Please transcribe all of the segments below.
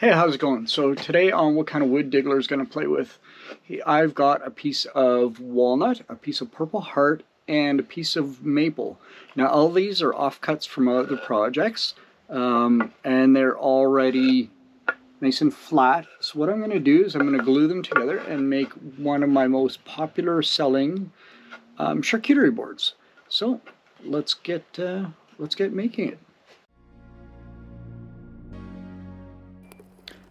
Hey, how's it going? So today on What Kind of Wood Diggler is going to play with, I've got a piece of walnut, a piece of purple heart, and a piece of maple. Now all these are offcuts from other projects, and they're already nice and flat. So what I'm going to do is I'm going to glue them together and make one of my most popular selling charcuterie boards. So let's get making it.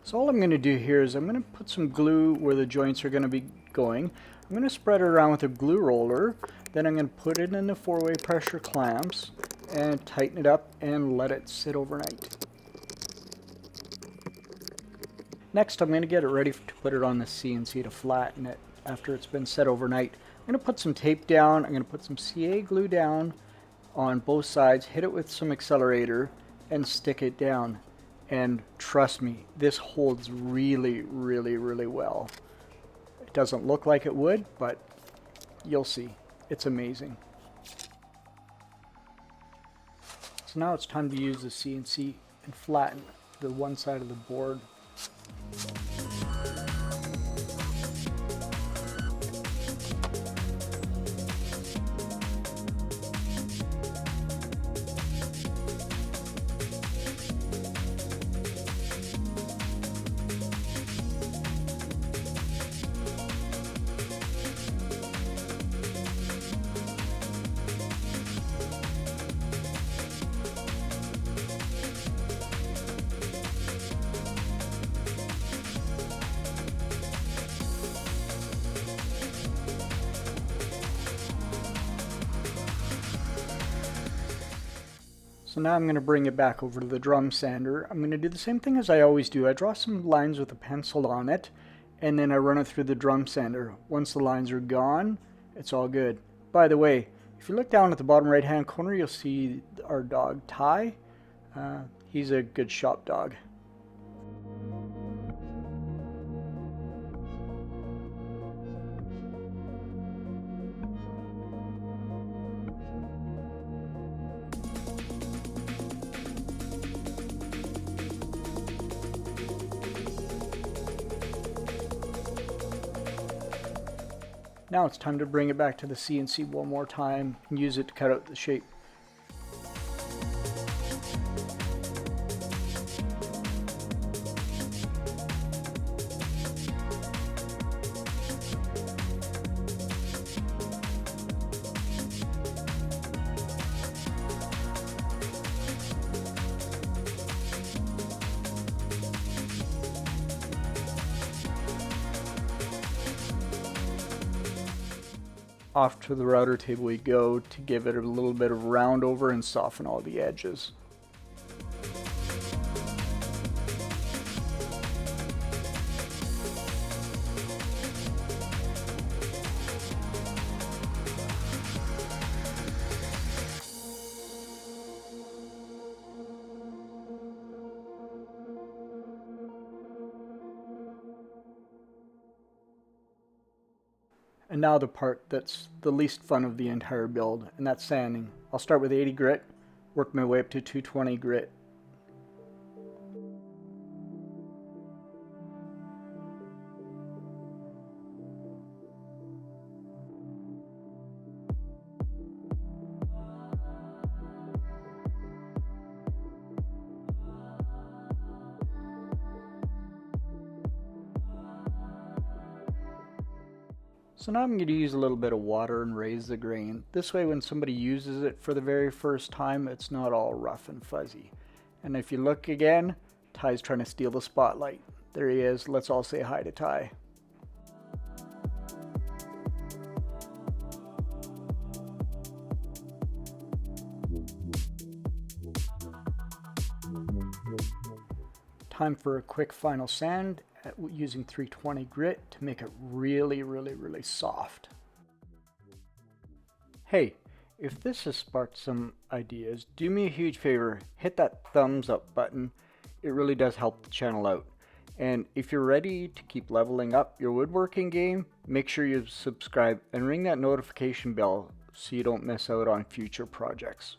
So all I'm going to do here is I'm going to put some glue where the joints are going to be going. I'm going to spread it around with a glue roller. Then I'm going to put it in the 4-way pressure clamps and tighten it up and let it sit overnight. Next I'm going to get it ready to put it on the CNC to flatten it after it's been set overnight. I'm going to put some tape down. I'm going to put some CA glue down on both sides, hit it with some accelerator, and stick it down. And trust me, this holds really well. It doesn't look like it would, but you'll see. It's amazing. So now it's time to use the CNC and flatten the one side of the board. So now I'm going to bring it back over to the drum sander. I'm going to do the same thing as I always do. I draw some lines with a pencil on it, and then I run it through the drum sander. Once the lines are gone, it's all good. By the way, if you look down at the bottom right hand corner, you'll see our dog Ty. He's a good shop dog. Now it's time to bring it back to the CNC one more time and use it to cut out the shape. Off to the router table we go to give it a little bit of round over and soften all the edges. And now the part that's the least fun of the entire build, and that's sanding. I'll start with 80 grit, work my way up to 220 grit. So now I'm going to use a little bit of water and raise the grain. This way when somebody uses it for the very first time, it's not all rough and fuzzy. And if you look again, Ty's trying to steal the spotlight. There he is. Let's all say hi to Ty. Time for a quick final sand using 320 grit to make it really soft. Hey, if this has sparked some ideas, do me a huge favor, hit that thumbs up button. It really does help the channel out. And if you're ready to keep leveling up your woodworking game, make sure you subscribe and ring that notification bell so you don't miss out on future projects.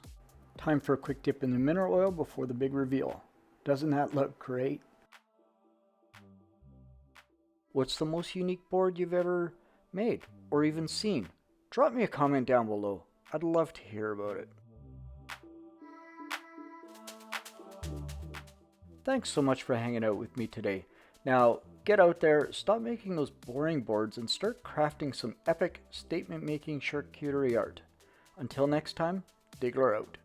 Time for a quick dip in the mineral oil before the big reveal. Doesn't that look great? What's the most unique board you've ever made or even seen? Drop me a comment down below. I'd love to hear about it. Thanks so much for hanging out with me today. Now, get out there, stop making those boring boards, and start crafting some epic statement-making charcuterie art. Until next time, Diggler out.